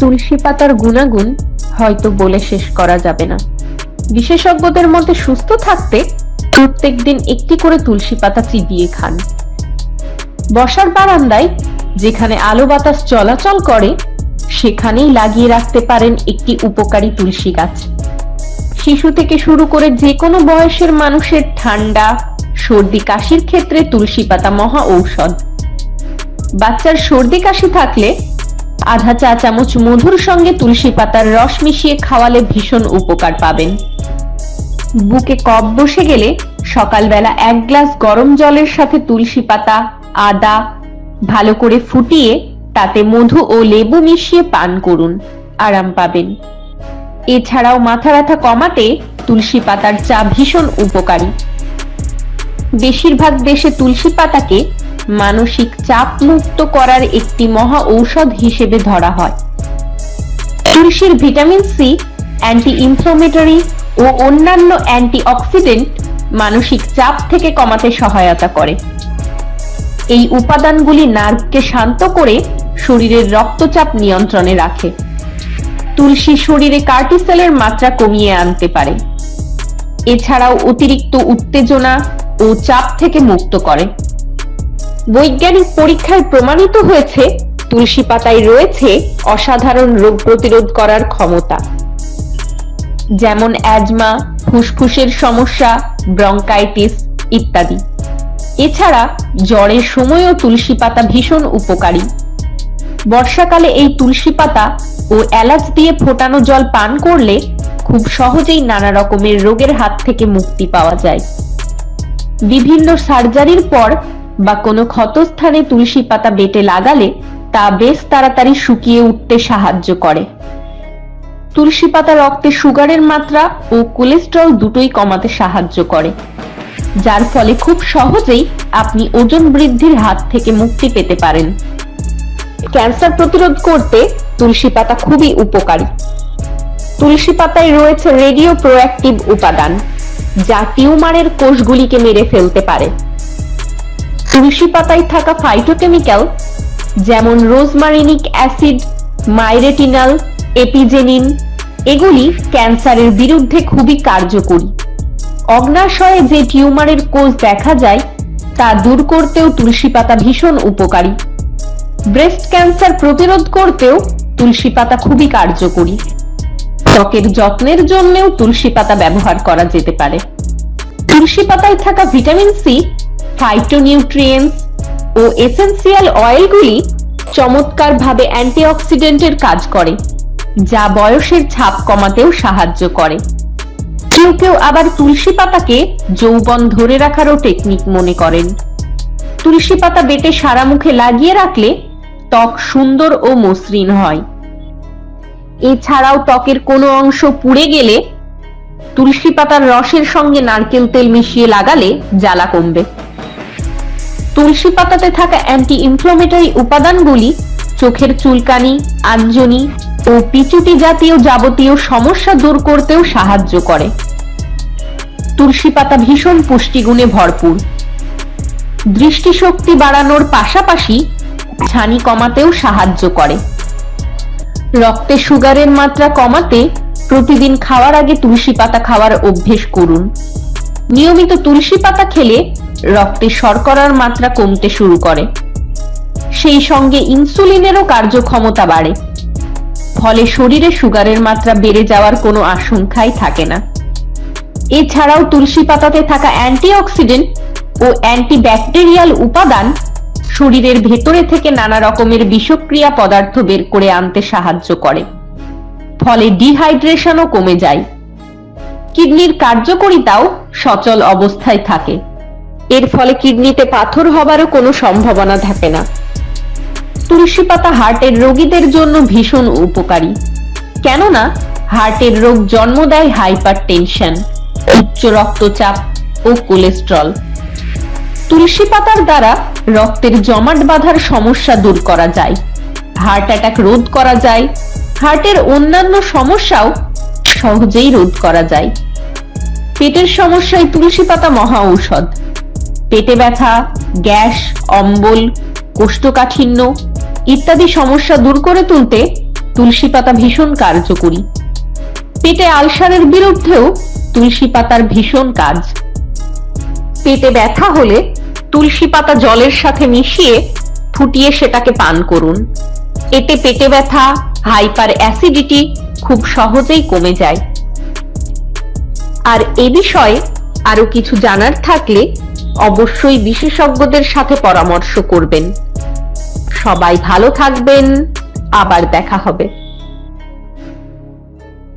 তুলসী পাতার গুণাগুণ হয়তো বলে শেষ করা যাবে না। বিশেষজ্ঞদের মতে সুস্থ থাকতে প্রত্যেকদিন একটি করে তুলসী পাতা চিবিয়ে খান। বসার বারান্দায় যেখানে আলো বাতাস চলাচল করে সেখানেই লাগিয়ে রাখতে পারেন একটি উপকারী তুলসী গাছ। শিশু থেকে শুরু করে যে কোনো বয়সের মানুষের ঠান্ডা, সর্দি কাশির ক্ষেত্রে তুলসী পাতা মহা ঔষধ। বাচ্চার সর্দি কাশি থাকলে আধা চা চামচ মধুর সঙ্গে তুলসী পাতার রস মিশিয়ে খাওয়ালে ভীষণ উপকার পাবেন। বুকে কফ বসে গেলে সকালবেলা 1 গ্লাস গরম জলের সাথে তুলসী পাতা, আদা ভালো করে ফুটিয়ে তাতে মধু ও লেবু মিশিয়ে পান করুন, আরাম পাবেন। এছাড়াও মাথা ব্যথা কমাতে তুলসী পাতার চা ভীষণ উপকারী। বেশিরভাগ দেশে তুলসী পাতাকে মানসিক চাপ মুক্ত করার একটি মহা ঔষধ হিসেবে ধরা হয়। তুলসীর ভিটামিন সি, অ্যান্টি ইনফ্লামেটরি ও অন্যান্য অ্যান্টিঅক্সিডেন্ট মানসিক চাপ থেকে কমাতে সহায়তা করে। এই উপাদানগুলি নার্ভকে শান্ত করে শরীরের রক্তচাপ নিয়ন্ত্রণে রাখে। তুলসী শরীরে কর্টিসলের মাত্রা কমিয়ে আনতে পারে। এছাড়াও অতিরিক্ত উত্তেজনা ও চাপ থেকে মুক্ত করে। বৈজ্ঞানিক পরীক্ষায় প্রমাণিত হয়েছে তুলসী পাতায় রয়েছে অসাধারণ রোগ প্রতিরোধ করার ক্ষমতা, যেমন অ্যাজমা, ফুসফুসের সমস্যা, ব্রঙ্কাইটিস ইত্যাদি। এছাড়া জ্বরের সময়ও তুলসী পাতা ভীষণ উপকারী। বর্ষাকালে এই তুলসী পাতা ও এলাচ দিয়ে ফোটানো জল পান করলে খুব সহজেই নানা রকমের রোগের হাত থেকে মুক্তি পাওয়া যায়। বিভিন্ন সার্জারির পর বা কোনো ক্ষতস্থানে তুলসী পাতা বেটে লাগালে তা বেশ তাড়াতাড়ি শুকিয়ে উঠতে সাহায্য করে। তুলসী পাতা রক্তে সুগারের মাত্রা ও কোলেস্টেরল দুটোই কমাতে সাহায্য করে, যার ফলে খুব সহজেই আপনি ওজন বৃদ্ধির হাত থেকে মুক্তি পেতে পারেন। ক্যান্সার প্রতিরোধ করতে তুলসী পাতা খুবই উপকারী। তুলসী পাতায় রয়েছে রেডিও প্রোঅ্যাক্টিভ উপাদান, যা টিউমারের কোষগুলিকে মেরে ফেলতে পারে। তুলসী পাতায় থাকা ফাইটোকেমিক্যাল যেমন রোজমারিনিক অ্যাসিড, মাইরেটিনাল, এপিজেনিন এগুলি ক্যান্সারের বিরুদ্ধে খুবই কার্যকরী। অগ্নাশয়ে যে টিউমারের কোষ দেখা যায় তা দূর করতেও তুলসী পাতা ভীষণ উপকারী। ব্রেস্ট ক্যান্সার প্রতিরোধ করতেও তুলসী পাতা খুবই কার্যকরী। ত্বকের যত্নের জন্যও তুলসী পাতা ব্যবহার করা যেতে পারে। তুলসী পাতায় থাকা ভিটামিন সি, ফাইটোনিউট্রিয়েন্টস ও এসেনশিয়াল অয়েলগুলি চমৎকারভাবে অ্যান্টিঅক্সিডেন্টের কাজ করে, যা বয়সের ছাপ কমাতেও সাহায্য করে। কেউ কেউ আবার তুলসী পাতাকে যৌবন ধরে রাখারও টেকনিক মনে করেন। তুলসী পাতা বেটে সারা মুখে লাগিয়ে রাখলে ত্বক সুন্দর ও মসৃণ হয়। এছাড়াও ত্বকের কোনো অংশ পুড়ে গেলে তুলসী পাতার রসের সঙ্গে নারকেল তেল মিশিয়ে লাগালে জ্বালা কমবে। তুলসী পাতাতে থাকা অ্যান্টি ইনফ্লামেটরি উপাদানগুলি চোখের চুলকানি, আঞ্জনি ও পিচুটি জাতীয় যাবতীয় সমস্যা দূর করতেও সাহায্য করে। তুলসী পাতা ভীষণ পুষ্টিগুণে ভরপুর। দৃষ্টিশক্তি বাড়ানোর পাশাপাশি ছানি কমাতেও সাহায্য করে। রক্তে সুগারের মাত্রা কমাতে প্রতিদিন খাওয়ার আগে তুলসী পাতা খাওয়ার অভ্যেস করুন। নিয়মিত তুলসী পাতা খেলে রক্তে শর্করার মাত্রা কমতে শুরু করে। সেই সঙ্গে ইনসুলিনেরও কার্যক্ষমতা বাড়ে। ফলে শরীরে সুগারের মাত্রা বেড়ে যাওয়ার কোনো আশঙ্কাই থাকে না। এছাড়াও তুলসী পাতাতে থাকা অ্যান্টিঅক্সিডেন্ট ও অ্যান্টিব্যাকটেরিয়াল উপাদান শরীরের ভেতরে থেকে নানা রকমের বিষক্রিয়া পদার্থ বের করে আনতে সাহায্য করে। ফলে ডিহাইড্রেশনও কমে যায়। কিডনির কার্যকারিতাও সচল অবস্থায় থাকে। এর ফলে কিডনিতে পাথর হবারও কোনো সম্ভাবনা থাকে না। তুলসী পাতা হার্টের রোগীদের জন্য ভীষণ উপকারী, কেননা হার্টের রোগ জন্ম দেয় হাইপারটেনশন, উচ্চ রক্তচাপ ও কোলেস্টেরল। তুলসী পাতার দ্বারা রক্তের জমাট বাঁধার সমস্যা দূর করা যায়, হার্ট অ্যাটাক রোধ করা যায়, হার্টের অন্যান্য সমস্যাও সহজেই রোধ করা যায়। পেটের সমস্যায় তুলসী পাতা মহা ঔষধ। পেটে ব্যথা, গ্যাস, অম্বল, কোষ্ঠকাঠিন্য ইত্যাদি সমস্যা দূর করে তুলতে তুলসী পাতা ভীষণ কার্যকরী। পেটে আলসারের বিরুদ্ধেও তুলসী পাতার ভীষণ কাজ। পেটে ব্যথা হলে তুলসী পাতা জলের সাথে মিশিয়ে ফুটিয়ে সেটাকে পান করুন। এতে পেটে ব্যথা, হাইপার অ্যাসিডিটি খুব সহজেই কমে যায়। আর এ বিষয়ে আরো কিছু জানার থাকলে অবশ্যই বিশেষজ্ঞদের সাথে পরামর্শ করবেন। সবাই ভালো থাকবেন, আবার দেখা হবে।